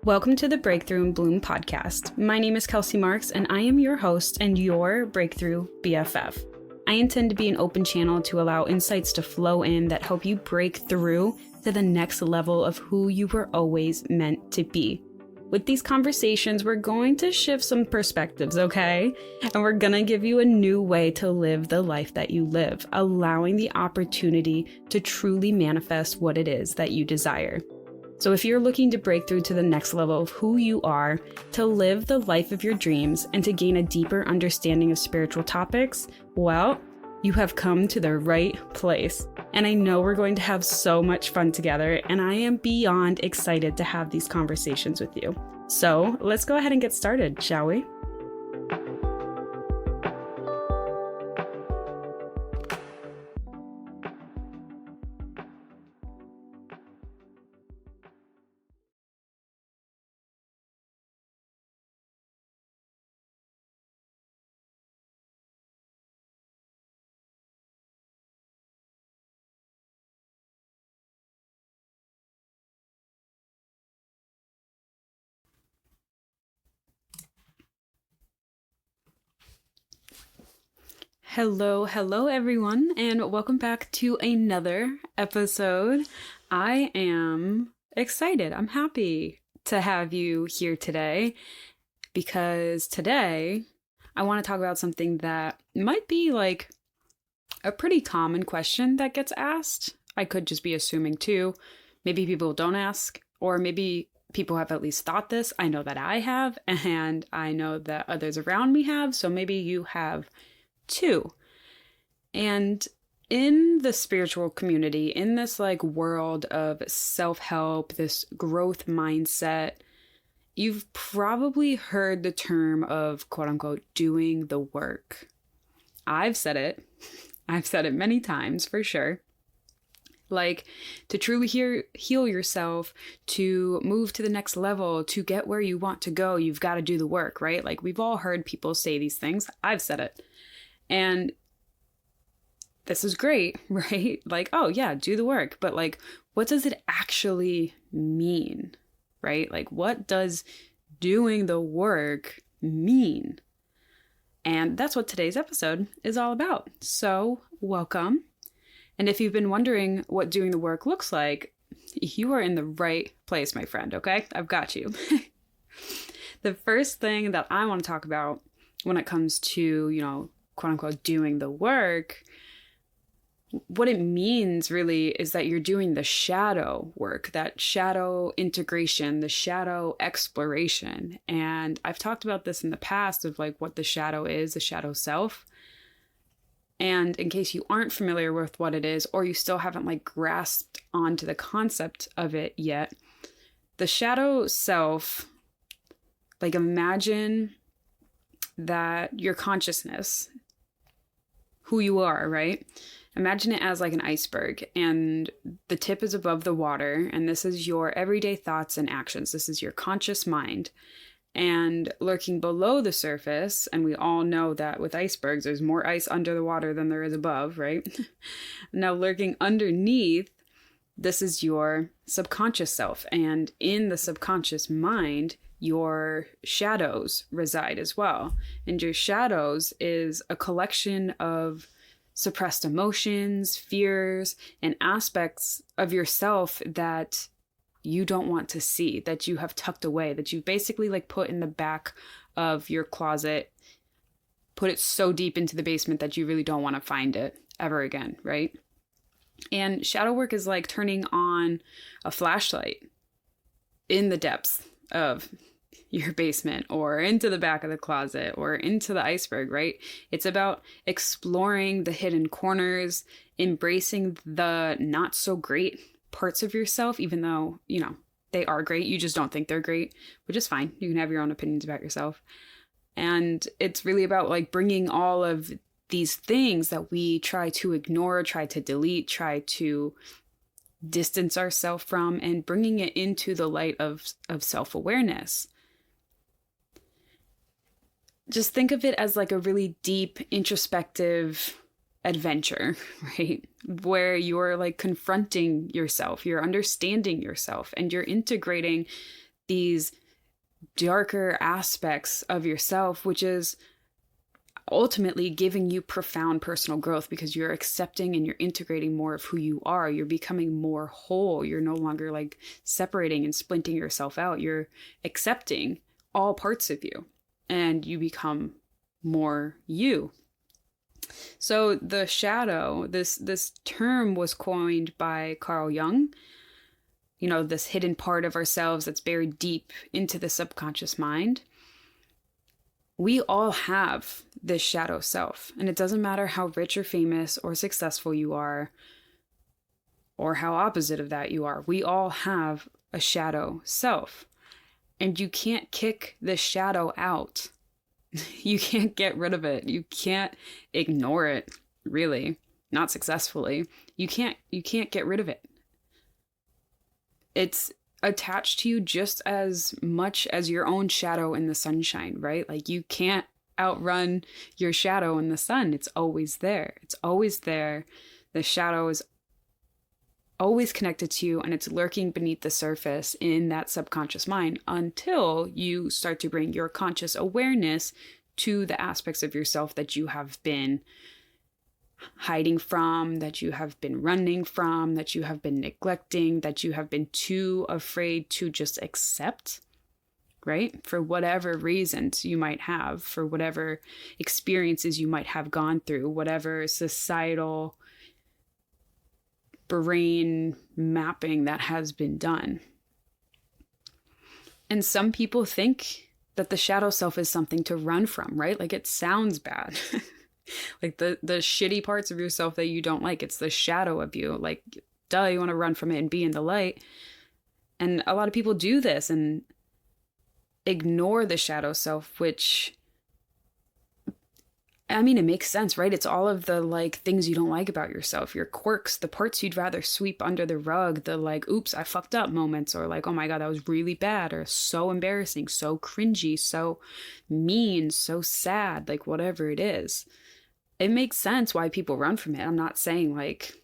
Welcome to the Breakthrough and Bloom podcast. My name is Kelsey Marks, and I am your host and your Breakthrough BFF. I intend to be an open channel to allow insights to flow in that help you break through to the next level of who you were always meant to be. With these conversations, we're going to shift some perspectives, okay? And we're going to give you a new way to live the life that you live, allowing the opportunity to truly manifest what it is that you desire. So if you're looking to break through to the next level of who you are, to live the life of your dreams, and to gain a deeper understanding of spiritual topics, well, you have come to the right place. And I know we're going to have so much fun together, and I am beyond excited to have these conversations with you. So let's go ahead and get started, shall we? Hello everyone, and welcome back to another episode. I am excited. I'm happy to have you here today because today I want to talk about something that might be like a pretty common question that gets asked. I could just be assuming too. Maybe people don't ask, or maybe people have at least thought this. I know that I have, and I know that others around me have, so maybe you have too. And in the spiritual community, in this like world of self-help, this growth mindset, you've probably heard the term of quote unquote doing the work. I've said it. I've said it many times for sure. Like, to truly heal yourself, to move to the next level, to get where you want to go, you've got to do the work, right? Like, we've all heard people say these things. I've said it. And this is great, right? Like, oh yeah, do the work. But like, what does it actually mean, right? Like, what does doing the work mean? And that's what today's episode is all about. So welcome. And if you've been wondering what doing the work looks like, you are in the right place, my friend, okay? I've got you. The first thing that I want to talk about when it comes to, quote unquote, doing the work, what it means really is that you're doing the shadow work, that shadow integration, the shadow exploration. And I've talked about this in the past of like what the shadow is, the shadow self. And in case you aren't familiar with what it is, or you still haven't like grasped onto the concept of it yet, the shadow self, like imagine that your consciousness, who you are, right? Imagine it as like an iceberg, and the tip is above the water, and this is your everyday thoughts and actions. This is your conscious mind. And lurking below the surface, and we all know that with icebergs, there's more ice under the water than there is above, right? Now, lurking underneath, this is your subconscious self. And in the subconscious mind, your shadows reside as well. And your shadows is a collection of suppressed emotions, fears, and aspects of yourself that you don't want to see, that you have tucked away, that you've basically like put in the back of your closet, put it so deep into the basement that you really don't want to find it ever again, right? And shadow work is like turning on a flashlight in the depths of your basement or into the back of the closet or into the iceberg, right? It's about exploring the hidden corners, embracing the not so great parts of yourself, even though, they are great. You just don't think they're great, which is fine. You can have your own opinions about yourself. And it's really about like bringing all of these things that we try to ignore, try to delete, try to distance ourselves from, and bringing it into the light of self-awareness. Just think of it as like a really deep, introspective adventure, right? Where you're like confronting yourself, you're understanding yourself, and you're integrating these darker aspects of yourself, which is ultimately giving you profound personal growth because you're accepting and you're integrating more of who you are. You're becoming more whole. You're no longer like separating and splinting yourself out. You're accepting all parts of you and you become more you. So the shadow, this term was coined by Carl Jung. You know, this hidden part of ourselves that's buried deep into the subconscious mind. We all have this shadow self, and it doesn't matter how rich or famous or successful you are, or how opposite of that you are. We all have a shadow self, and you can't kick the shadow out. You can't get rid of it. You can't ignore it, really, not successfully. You can't get rid of it. It's attached to you just as much as your own shadow in the sunshine, right? Like you can't outrun your shadow in the sun. It's always there. It's always there. The shadow is always connected to you, and it's lurking beneath the surface in that subconscious mind until you start to bring your conscious awareness to the aspects of yourself that you have been hiding from, that you have been running from, that you have been neglecting, that you have been too afraid to just accept, right? For whatever reasons you might have, for whatever experiences you might have gone through, whatever societal brain mapping that has been done. And some people think that the shadow self is something to run from, right? Like it sounds bad. Like the shitty parts of yourself that you don't like, it's the shadow of you. Like, duh, you want to run from it and be in the light. And a lot of people do this and ignore the shadow self, which, I mean, it makes sense, right? It's all of the like things you don't like about yourself, your quirks, the parts you'd rather sweep under the rug, the like, oops, I fucked up moments, or like, oh my God, that was really bad, or so embarrassing, so cringy, so mean, so sad, like whatever it is. It makes sense why people run from it. I'm not saying like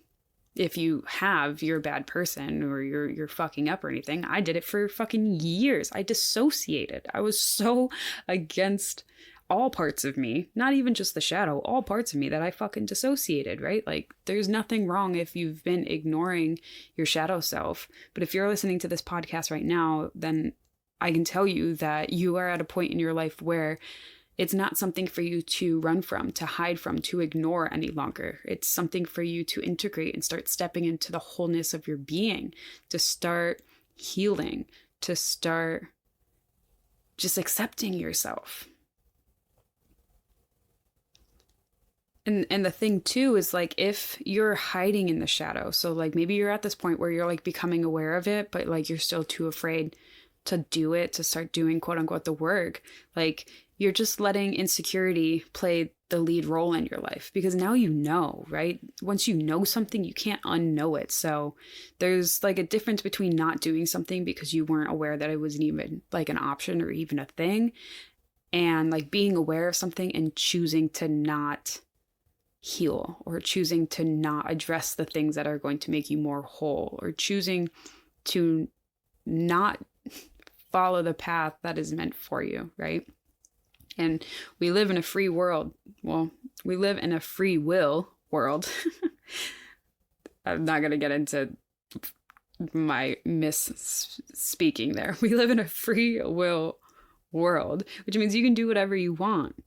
if you're a bad person or you're fucking up or anything. I did it for fucking years. I dissociated. I was so against all parts of me, not even just the shadow, all parts of me that I fucking dissociated, right? Like there's nothing wrong if you've been ignoring your shadow self. But if you're listening to this podcast right now, then I can tell you that you are at a point in your life where it's not something for you to run from, to hide from, to ignore any longer. It's something for you to integrate and start stepping into the wholeness of your being, to start healing, to start just accepting yourself. And the thing too is like if you're hiding in the shadow, so like maybe you're at this point where you're like becoming aware of it, but like you're still too afraid to do it, to start doing quote unquote the work, like you're just letting insecurity play the lead role in your life because now you know, right? Once you know something, you can't unknow it. So there's like a difference between not doing something because you weren't aware that it wasn't even like an option or even a thing, and like being aware of something and choosing to not heal or choosing to not address the things that are going to make you more whole or choosing to not follow the path that is meant for you, right? And we live in a free world. Well, we live in a free will world. I'm not going to get into my misspeaking there. We live in a free will world, which means you can do whatever you want.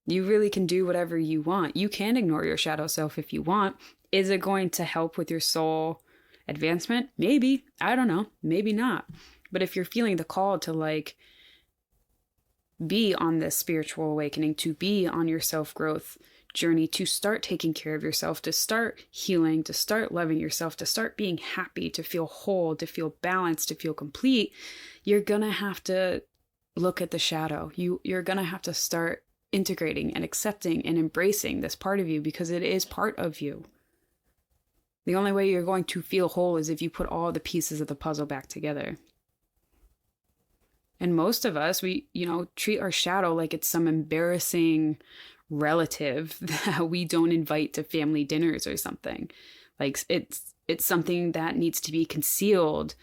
You really can do whatever you want. You can ignore your shadow self if you want. Is it going to help with your soul advancement? Maybe. I don't know. Maybe not. But if you're feeling the call to like be on this spiritual awakening, to be on your self-growth journey, to start taking care of yourself, to start healing, to start loving yourself, to start being happy, to feel whole, to feel balanced, to feel complete, you're gonna have to look at the shadow. You're gonna have to start integrating and accepting and embracing this part of you because it is part of you. The only way you're going to feel whole is if you put all the pieces of the puzzle back together. And most of us, we, treat our shadow like it's some embarrassing relative that we don't invite to family dinners or something. Like it's something that needs to be concealed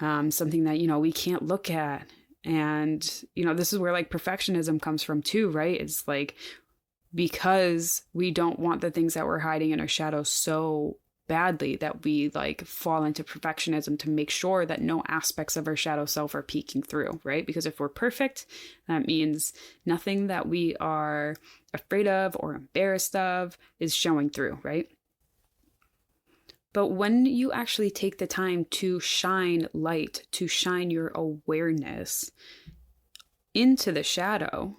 something that, we can't look at. And, this is where like perfectionism comes from too, right? It's like, because we don't want the things that we're hiding in our shadows so badly that we like fall into perfectionism to make sure that no aspects of our shadow self are peeking through, right? Because if we're perfect, that means nothing that we are afraid of or embarrassed of is showing through, right? But when you actually take the time to shine light, to shine your awareness into the shadow,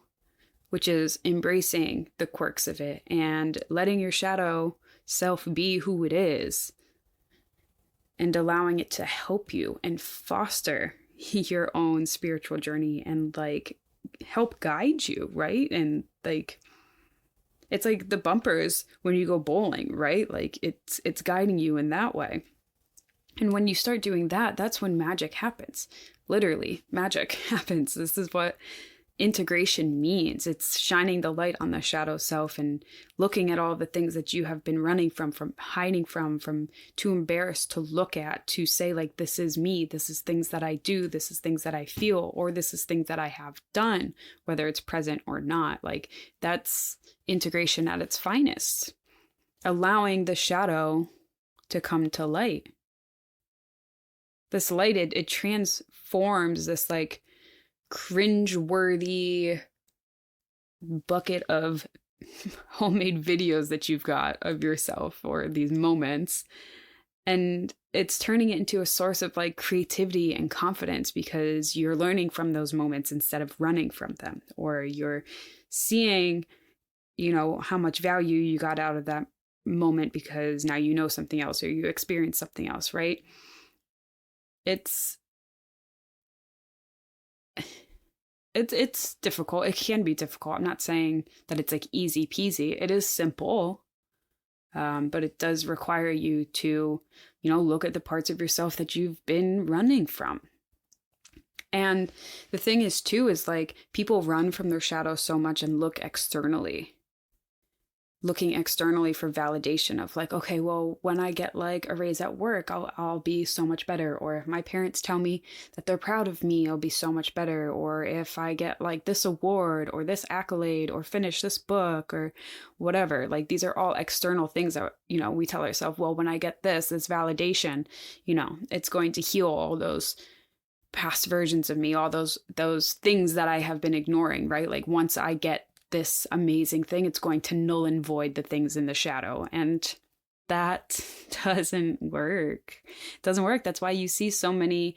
which is embracing the quirks of it and letting your shadow self be who it is and allowing it to help you and foster your own spiritual journey and like help guide you, right? And like, it's like the bumpers when you go bowling, right? Like it's guiding you in that way. And when you start doing that, that's when magic happens. Literally, magic happens. This is what integration means. It's shining the light on the shadow self and looking at all the things that you have been running from hiding from too embarrassed to look at, to say like, this is me, this is things that I do, this is things that I feel, or this is things that I have done, whether it's present or not. Like, that's integration at its finest, allowing the shadow to come to light. This light, it transforms this like cringe-worthy bucket of homemade videos that you've got of yourself or these moments, and it's turning it into a source of like creativity and confidence because you're learning from those moments instead of running from them, or you're seeing how much value you got out of that moment because now you know something else or you experience something else, right? It's difficult. It can be difficult. I'm not saying that it's like easy peasy. It is simple, but it does require you to, look at the parts of yourself that you've been running from. And the thing is too, is like people run from their shadow so much and look externally. Looking externally for validation of like, okay, well, when I get like a raise at work, I'll be so much better. Or if my parents tell me that they're proud of me, I'll be so much better. Or if I get like this award or this accolade or finish this book or whatever, like these are all external things that, we tell ourselves, well, when I get this validation, it's going to heal all those past versions of me, all those things that I have been ignoring, right? Like once I get this amazing thing, it's going to null and void the things in the shadow. And that doesn't work. It doesn't work. That's why you see so many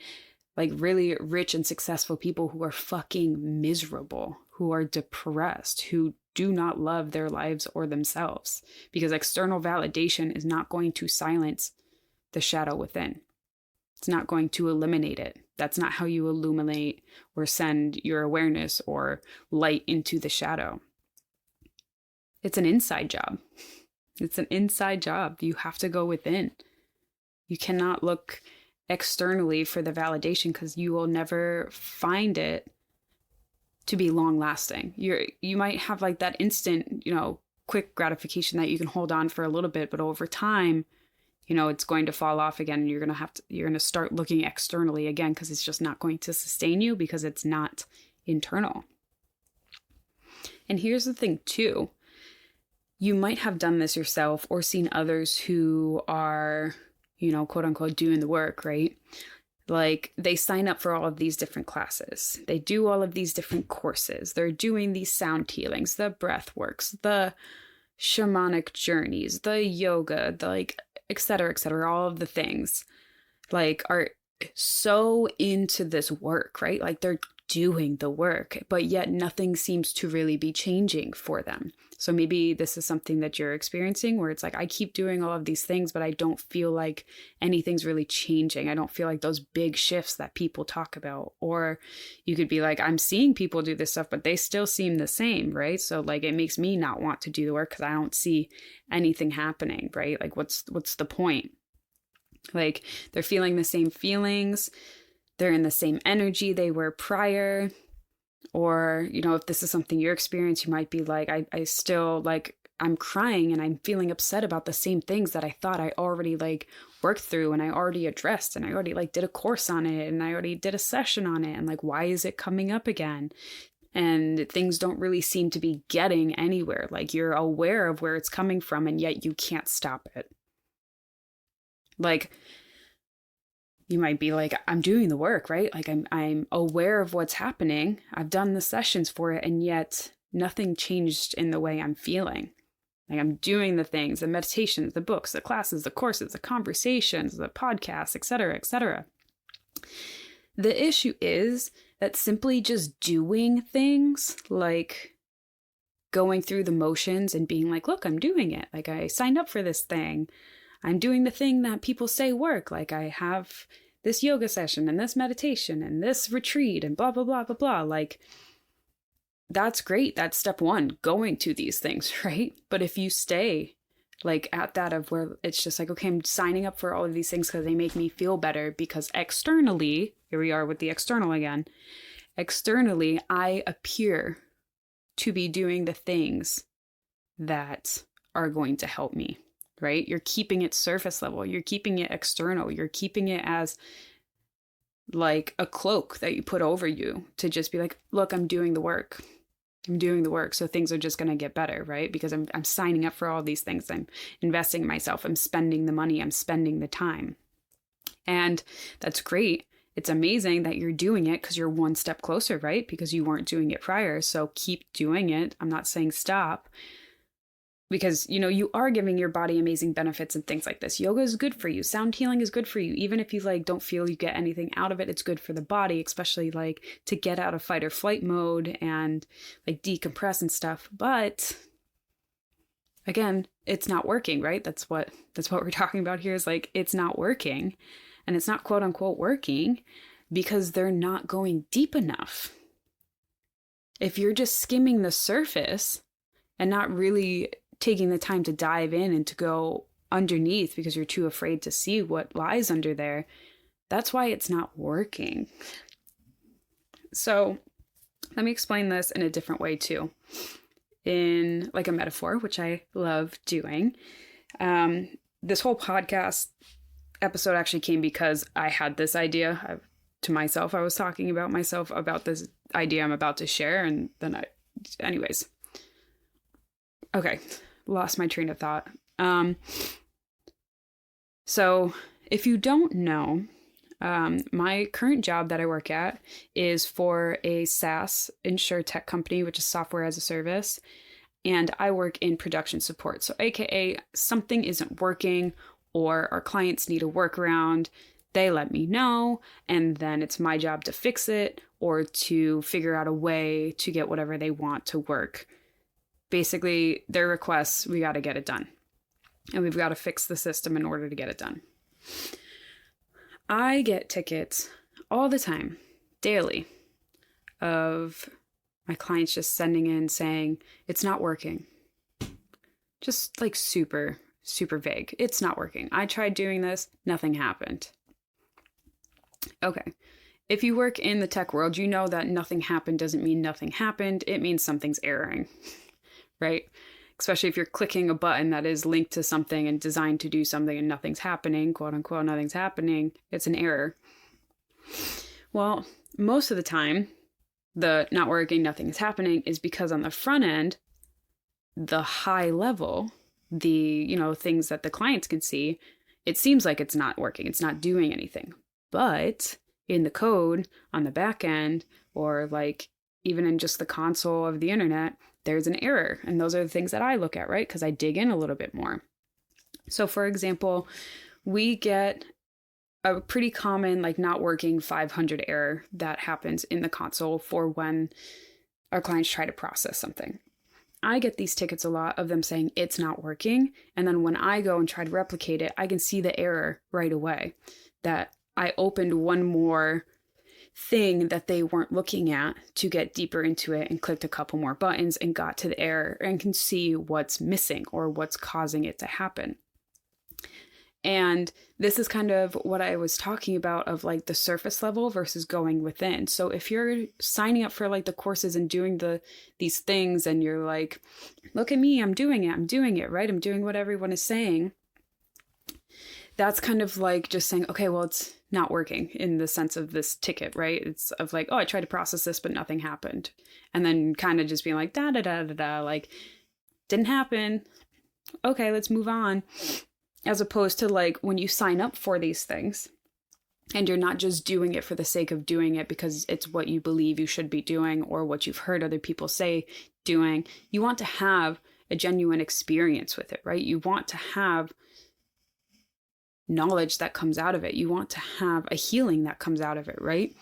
like really rich and successful people who are fucking miserable, who are depressed, who do not love their lives or themselves, because external validation is not going to silence the shadow within. It's not going to eliminate it. That's not how you illuminate or send your awareness or light into the shadow. It's an inside job. It's an inside job. You have to go within. You cannot look externally for the validation because you will never find it to be long lasting. You might have like that instant, quick gratification that you can hold on for a little bit, but over time, it's going to fall off again, and you're going to start looking externally again because it's just not going to sustain you because it's not internal. And here's the thing too. You might have done this yourself or seen others who are, quote unquote, doing the work, right? Like they sign up for all of these different classes. They do all of these different courses. They're doing these sound healings, the breath works, the shamanic journeys, the yoga, the like, et cetera, all of the things like are so into this work, right? Like they're doing the work, but yet nothing seems to really be changing for them. So maybe this is something that you're experiencing where it's like, I keep doing all of these things, but I don't feel like anything's really changing. I don't feel like those big shifts that people talk about. Or you could be like, I'm seeing people do this stuff, but they still seem the same, right? So like, it makes me not want to do the work because I don't see anything happening, right? Like, what's the point? Like, they're feeling the same feelings. They're in the same energy they were prior. Or, if this is something you're experiencing, you might be like, I still like, I'm crying and I'm feeling upset about the same things that I thought I already like worked through and I already addressed and I already like did a course on it and I already did a session on it, and like, why is it coming up again? And things don't really seem to be getting anywhere. Like, you're aware of where it's coming from and yet you can't stop it. Like, you might be like, I'm doing the work, right? Like, I'm aware of what's happening. I've done the sessions for it, and yet nothing changed in the way I'm feeling. Like, I'm doing the things, the meditations, the books, the classes, the courses, the conversations, the podcasts, etc., etc. The issue is that simply just doing things, like going through the motions and being like, look, I'm doing it. Like, I signed up for this thing. I'm doing the thing that people say work. Like, I have this yoga session and this meditation and this retreat and blah, blah, blah, blah, blah. Like, that's great. That's step one, going to these things, right? But if you stay like at that of where it's just like, okay, I'm signing up for all of these things because they make me feel better, because externally, here we are with the external again, externally, I appear to be doing the things that are going to help me, right? You're keeping it surface level. You're keeping it external. You're keeping it as like a cloak that you put over you to just be like, look, I'm doing the work. I'm doing the work. So things are just going to get better, right? Because I'm signing up for all these things. I'm investing in myself. I'm spending the money. I'm spending the time. And that's great. It's amazing that you're doing it because you're one step closer, right? Because you weren't doing it prior. So keep doing it. I'm not saying stop. Because, you know, you are giving your body amazing benefits and things like this. Yoga is good for you. Sound healing is good for you. Even if you like don't feel you get anything out of it, it's good for the body, especially like to get out of fight or flight mode and like decompress and stuff. But again, it's not working, right? That's what we're talking about here, is like, it's not working. And it's not quote unquote working because they're not going deep enough. If you're just skimming the surface and not really taking the time to dive in and to go underneath because you're too afraid to see what lies under there, that's why it's not working. So let me explain this in a different way too, in like a metaphor, which I love doing. This whole podcast episode actually came because I had this idea to myself. I was talking about myself about this idea I'm about to share, and then anyways. Okay, lost my train of thought. So if you don't know, my current job that I work at is for a SaaS insurtech company, which is software as a service. And I work in production support. So AKA something isn't working or our clients need a workaround. They let me know, and then it's my job to fix it or to figure out a way to get whatever they want to work. Basically, their requests, we got to get it done. And we've got to fix the system in order to get it done. I get tickets all the time, daily, of my clients just sending in saying, it's not working. Just like super, super vague. It's not working. I tried doing this, nothing happened. Okay. If you work in the tech world, you know that nothing happened doesn't mean nothing happened. It means something's erroring. Right? Especially if you're clicking a button that is linked to something and designed to do something and nothing's happening, quote unquote, nothing's happening, it's an error. Well, most of the time, the not working, nothing is happening is because on the front end, the high level, the, you know, things that the clients can see, it seems like it's not working. It's not doing anything. But in the code on the back end, or like even in just the console of the internet, there's an error. And those are the things that I look at, right? Because I dig in a little bit more. So for example, we get a pretty common like not working 500 error that happens in the console for when our clients try to process something. I get these tickets a lot of them saying it's not working. And then when I go and try to replicate it, I can see the error right away, that I opened one more thing that they weren't looking at to get deeper into it and clicked a couple more buttons and got to the error and can see what's missing or what's causing it to happen. And this is kind of what I was talking about of like the surface level versus going within. So if you're signing up for like the courses and doing these things and you're like, look at me, I'm doing it, right? I'm doing what everyone is saying. that's kind of like just saying, okay, well, it's not working in the sense of this ticket, right? It's of like, oh, I tried to process this, but nothing happened. And then kind of just being like, da da da da da, like, didn't happen. Okay, let's move on. As opposed to like when you sign up for these things and you're not just doing it for the sake of doing it because it's what you believe you should be doing or what you've heard other people say doing, you want to have a genuine experience with it, right? You want to have knowledge that comes out of it. You want to have a healing that comes out of it, right?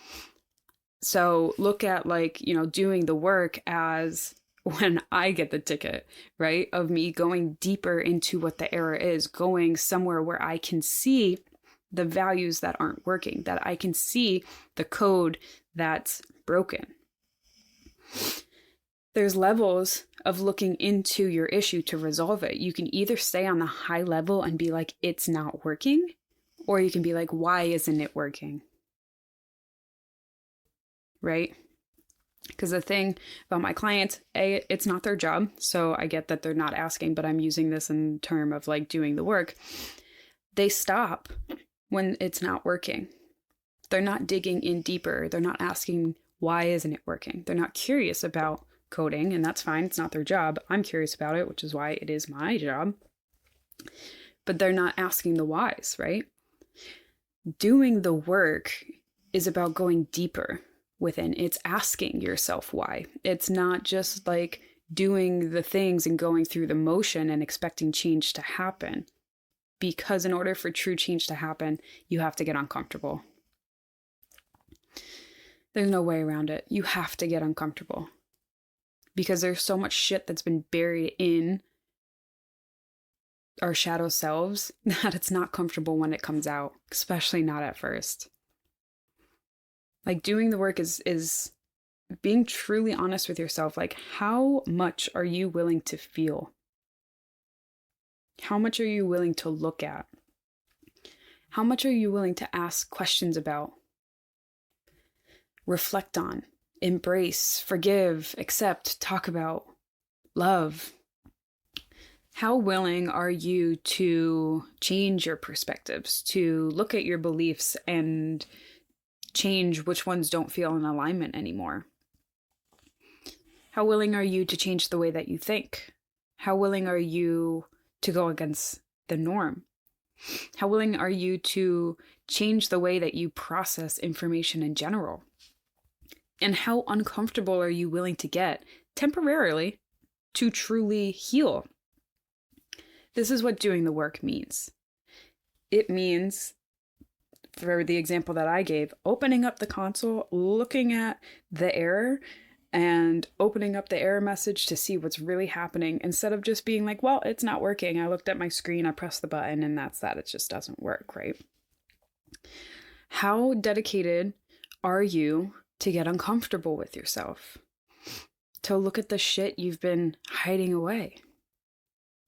So look at like, doing the work as when I get the ticket, right? Of me going deeper into what the error is, going somewhere where I can see the values that aren't working, that I can see the code that's broken. There's levels of looking into your issue to resolve it. You can either stay on the high level and be like, it's not working, or you can be like, why isn't it working? Right? Because the thing about my clients, it's not their job. So I get that they're not asking, but I'm using this in term of like doing the work. They stop when it's not working. They're not digging in deeper. They're not asking, why isn't it working? They're not curious about coding, and that's fine. It's not their job. I'm curious about it, which is why it is my job. But they're not asking the whys, right? Doing the work is about going deeper within. It's asking yourself why. It's not just like doing the things and going through the motion and expecting change to happen. Because in order for true change to happen, you have to get uncomfortable. There's no way around it. You have to get uncomfortable. Because there's so much shit that's been buried in our shadow selves that it's not comfortable when it comes out, especially not at first. Like doing the work is being truly honest with yourself. Like, how much are you willing to feel? How much are you willing to look at? How much are you willing to ask questions about? Reflect on, embrace, forgive, accept, talk about, love. How willing are you to change your perspectives, to look at your beliefs and change which ones don't feel in alignment anymore? How willing are you to change the way that you think? How willing are you to go against the norm? How willing are you to change the way that you process information in general? And how uncomfortable are you willing to get temporarily to truly heal? This is what doing the work means. It means, for the example that I gave, opening up the console, looking at the error, and opening up the error message to see what's really happening instead of just being like, well, it's not working. I looked at my screen, I pressed the button, and that's that. It just doesn't work, right? How dedicated are you to get uncomfortable with yourself? To look at the shit you've been hiding away?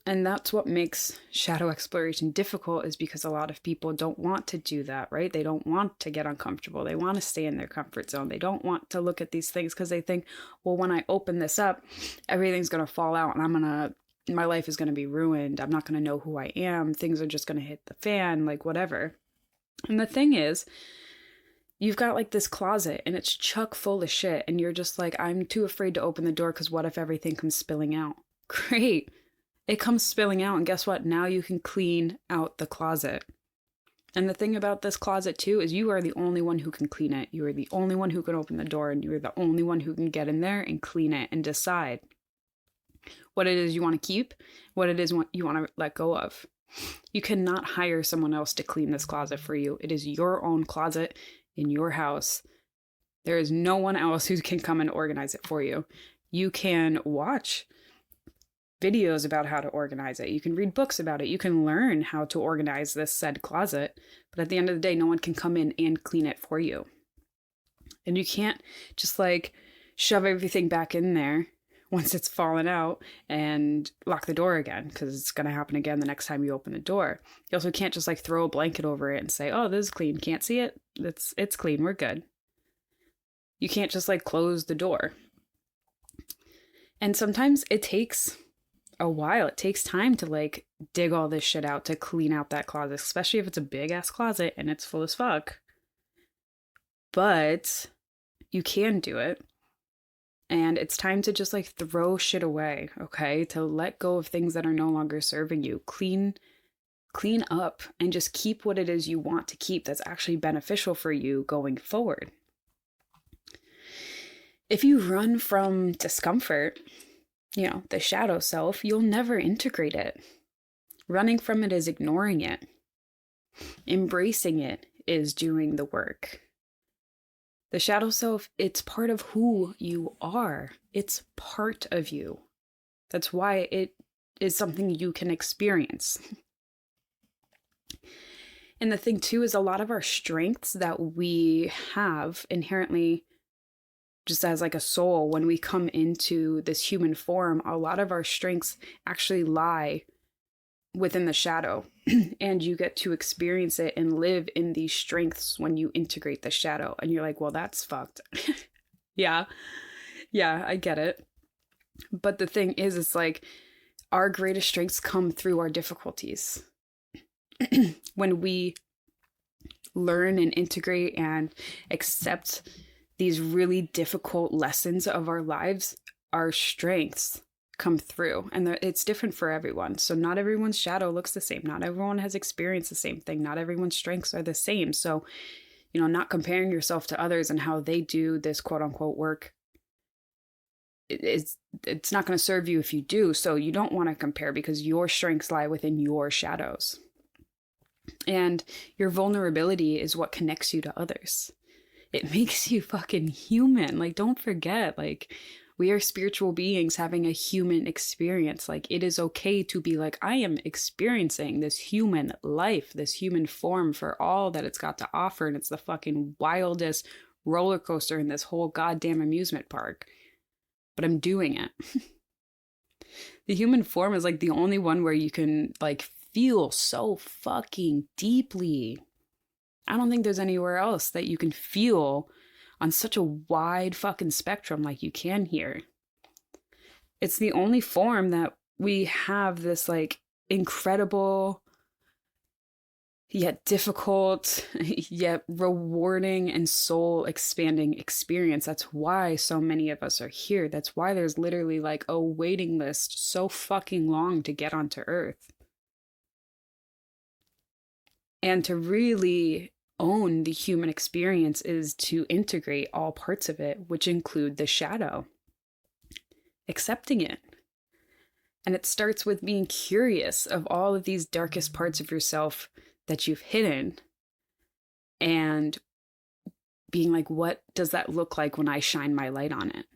And that's what makes shadow exploration difficult, is because a lot of people don't want to do that, right? They don't want to get uncomfortable. They want to stay in their comfort zone. They don't want to look at these things because they think, well, when I open this up, everything's going to fall out and my life is going to be ruined. I'm not going to know who I am. Things are just going to hit the fan, like whatever. And the thing is, you've got like this closet and it's chock full of shit. And you're just like, I'm too afraid to open the door because what if everything comes spilling out? Great. It comes spilling out, and guess what? Now you can clean out the closet. And the thing about this closet too is you are the only one who can clean it. You are the only one who can open the door, and you are the only one who can get in there and clean it and decide what it is you want to keep, what it is you want to let go of. You cannot hire someone else to clean this closet for you. It is your own closet in your house. There is no one else who can come and organize it for you. You can watch videos about how to organize it. You can read books about it. You can learn how to organize this said closet. But at the end of the day, no one can come in and clean it for you. And you can't just like shove everything back in there once it's fallen out and lock the door again, because it's going to happen again the next time you open the door. You also can't just like throw a blanket over it and say, oh, this is clean. Can't see it? It's clean. We're good. You can't just like close the door. And sometimes it takes a while. It takes time to like dig all this shit out, to clean out that closet, especially if it's a big ass closet and it's full as fuck. But you can do it. And it's time to just like throw shit away, okay? To let go of things that are no longer serving you. Clean up and just keep what it is you want to keep that's actually beneficial for you going forward. If you run from discomfort, the shadow self, you'll never integrate it. Running from it is ignoring it. Embracing it is doing the work. The shadow self, it's part of who you are. It's part of you. That's why it is something you can experience. And the thing too is a lot of our strengths that we have inherently just as like a soul, when we come into this human form, a lot of our strengths actually lie within the shadow. And you get to experience it and live in these strengths when you integrate the shadow. And you're like, well, that's fucked. Yeah, I get it. But the thing is, it's like our greatest strengths come through our difficulties. When we learn and integrate and accept these really difficult lessons of our lives, our strengths come through. And it's different for everyone. So not everyone's shadow looks the same. Not everyone has experienced the same thing. Not everyone's strengths are the same. So, not comparing yourself to others and how they do this quote unquote work, it's not going to serve you if you do. So you don't want to compare, because your strengths lie within your shadows. And your vulnerability is what connects you to others. It makes you fucking human. Like, don't forget, like, we are spiritual beings having a human experience. Like, it is okay to be like, I am experiencing this human life, this human form for all that it's got to offer. And it's the fucking wildest roller coaster in this whole goddamn amusement park. But I'm doing it. The human form is like the only one where you can like feel so fucking deeply. I don't think there's anywhere else that you can feel on such a wide fucking spectrum like you can here. It's the only form that we have this like incredible, yet difficult, yet rewarding and soul expanding experience. That's why so many of us are here. That's why there's literally like a waiting list so fucking long to get onto Earth. And to really own the human experience is to integrate all parts of it, which include the shadow. Accepting it. And it starts with being curious of all of these darkest parts of yourself that you've hidden, and being like, what does that look like when I shine my light on it?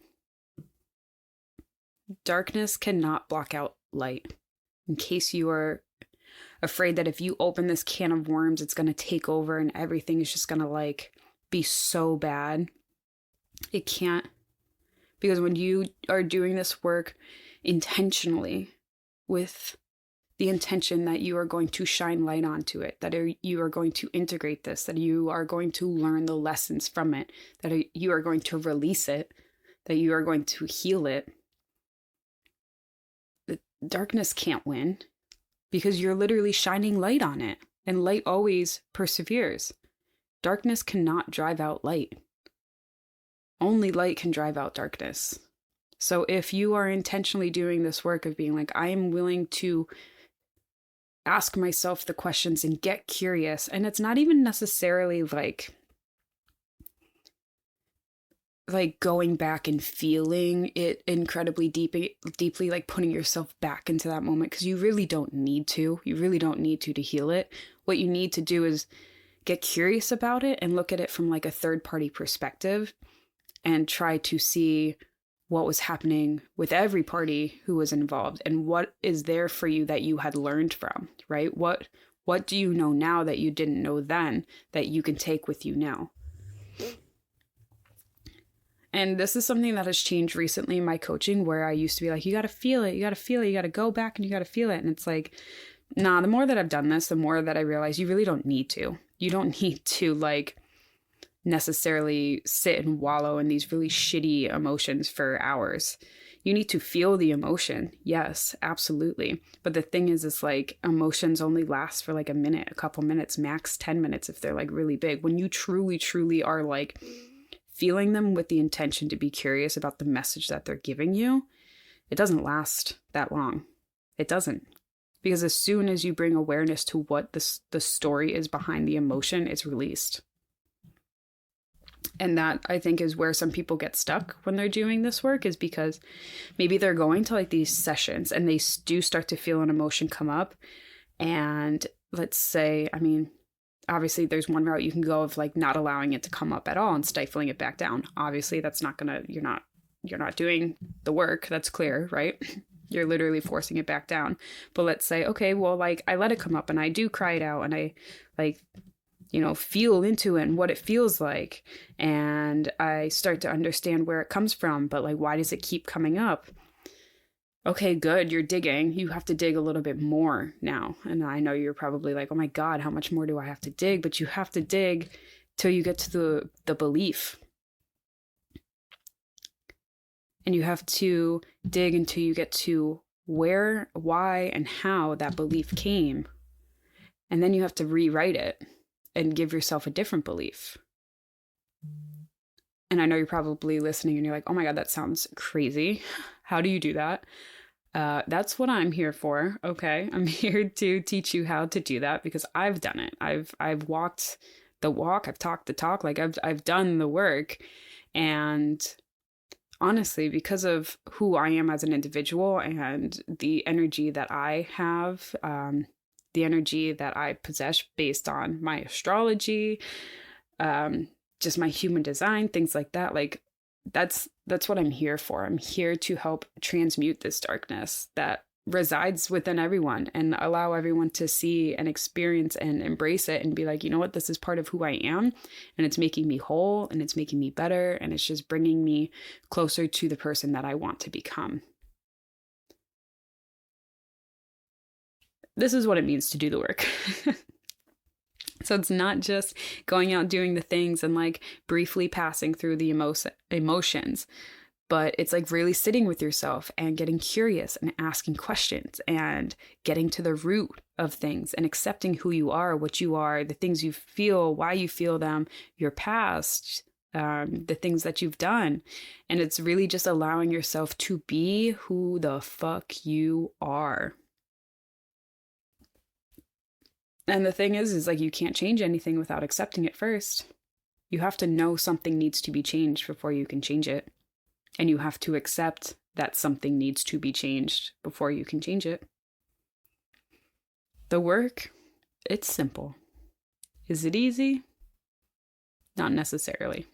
Darkness cannot block out light. In case you are afraid that if you open this can of worms, it's going to take over and everything is just going to like be so bad. It can't. Because when you are doing this work intentionally, with the intention that you are going to shine light onto it, that you are going to integrate this, that you are going to learn the lessons from it, that you are going to release it, that you are going to heal it, the darkness can't win, because you're literally shining light on it, and light always perseveres. Darkness cannot drive out light. Only light can drive out darkness. So if you are intentionally doing this work of being like, I am willing to ask myself the questions and get curious, and it's not even necessarily like going back and feeling it incredibly deeply, like putting yourself back into that moment, because you really don't need to. You really don't need to heal it. What you need to do is get curious about it and look at it from like a third-party perspective, and try to see what was happening with every party who was involved, and what is there for you that you had learned from, right? What do you know now that you didn't know then, that you can take with you now? And this is something that has changed recently in my coaching, where I used to be like, you got to feel it, you got to feel it, you got to go back and you got to feel it. And it's like, nah, the more that I've done this, the more that I realize you really don't need to. You don't need to like necessarily sit and wallow in these really shitty emotions for hours. You need to feel the emotion. Yes, absolutely. But the thing is like emotions only last for like a minute, a couple minutes, max 10 minutes if they're like really big. When you truly, truly are like feeling them with the intention to be curious about the message that they're giving you, it doesn't last that long. It doesn't. Because as soon as you bring awareness to what the story is behind the emotion, it's released. And that, I think, is where some people get stuck when they're doing this work, is because maybe they're going to like these sessions and they do start to feel an emotion come up. And let's say, I mean, obviously there's one route you can go of like not allowing it to come up at all and stifling it back down. Obviously that's not gonna, you're not doing the work. That's clear, right? You're literally forcing it back down. But let's say, okay, well, like I let it come up and I do cry it out and I like, feel into it and what it feels like. And I start to understand where it comes from, but like, why does it keep coming up? Okay, good. You're digging. You have to dig a little bit more now. And I know you're probably like, oh my God, how much more do I have to dig? But you have to dig till you get to the belief. And you have to dig until you get to where, why, and how that belief came. And then you have to rewrite it and give yourself a different belief. And I know you're probably listening and you're like, oh my God, that sounds crazy. How do you do that? That's what I'm here for. Okay. I'm here to teach you how to do that because I've done it. I've walked the walk. I've talked the talk. Like I've done the work. And honestly, because of who I am as an individual and the energy that I have, the energy that I possess based on my astrology, just my human design, things like that. Like that's what I'm here for. I'm here to help transmute this darkness that resides within everyone and allow everyone to see and experience and embrace it and be like, you know what, this is part of who I am and it's making me whole and it's making me better and it's just bringing me closer to the person that I want to become. This is what it means to do the work. So it's not just going out doing the things and like briefly passing through the emotions, but it's like really sitting with yourself and getting curious and asking questions and getting to the root of things and accepting who you are, what you are, the things you feel, why you feel them, your past, the things that you've done. And it's really just allowing yourself to be who the fuck you are. And the thing is like you can't change anything without accepting it first. You have to know something needs to be changed before you can change it. And you have to accept that something needs to be changed before you can change it. The work, it's simple. Is it easy? Not necessarily.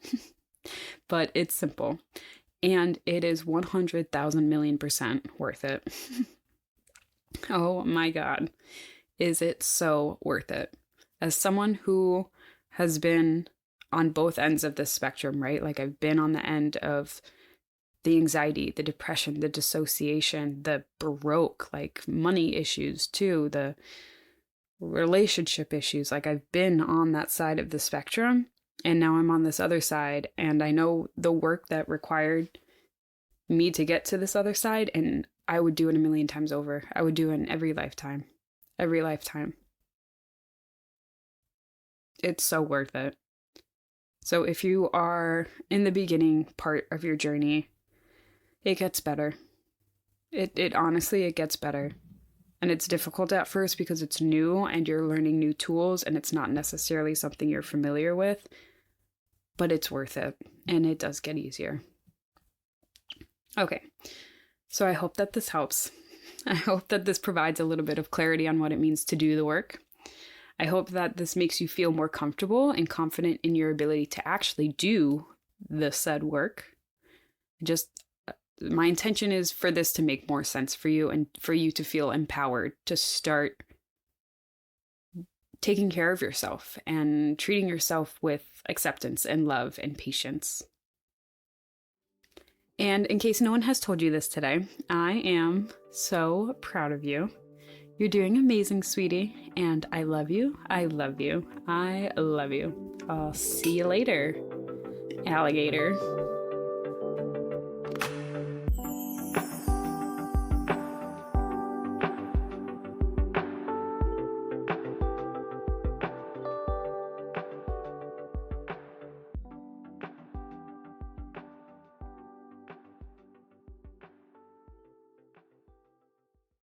But it's simple. And it is 100,000 million% worth it. Oh my God. Is it so worth it? As someone who has been on both ends of this spectrum, right? Like I've been on the end of the anxiety, the depression, the dissociation, the broke, like money issues too, the relationship issues. Like I've been on that side of the spectrum and now I'm on this other side and I know the work that required me to get to this other side and I would do it a million times over. I would do it in every lifetime. Every lifetime. It's so worth it. So if you are in the beginning part of your journey, it gets better. It honestly, it gets better. And it's difficult at first because it's new and you're learning new tools and it's not necessarily something you're familiar with, but it's worth it. And it does get easier. Okay. So I hope that this helps. I hope that this provides a little bit of clarity on what it means to do the work. I hope that this makes you feel more comfortable and confident in your ability to actually do the said work. My intention is for this to make more sense for you and for you to feel empowered to start taking care of yourself and treating yourself with acceptance and love and patience. And in case no one has told you this today, I am so proud of you. You're doing amazing, sweetie. And I love you. I love you. I love you. I'll see you later, alligator.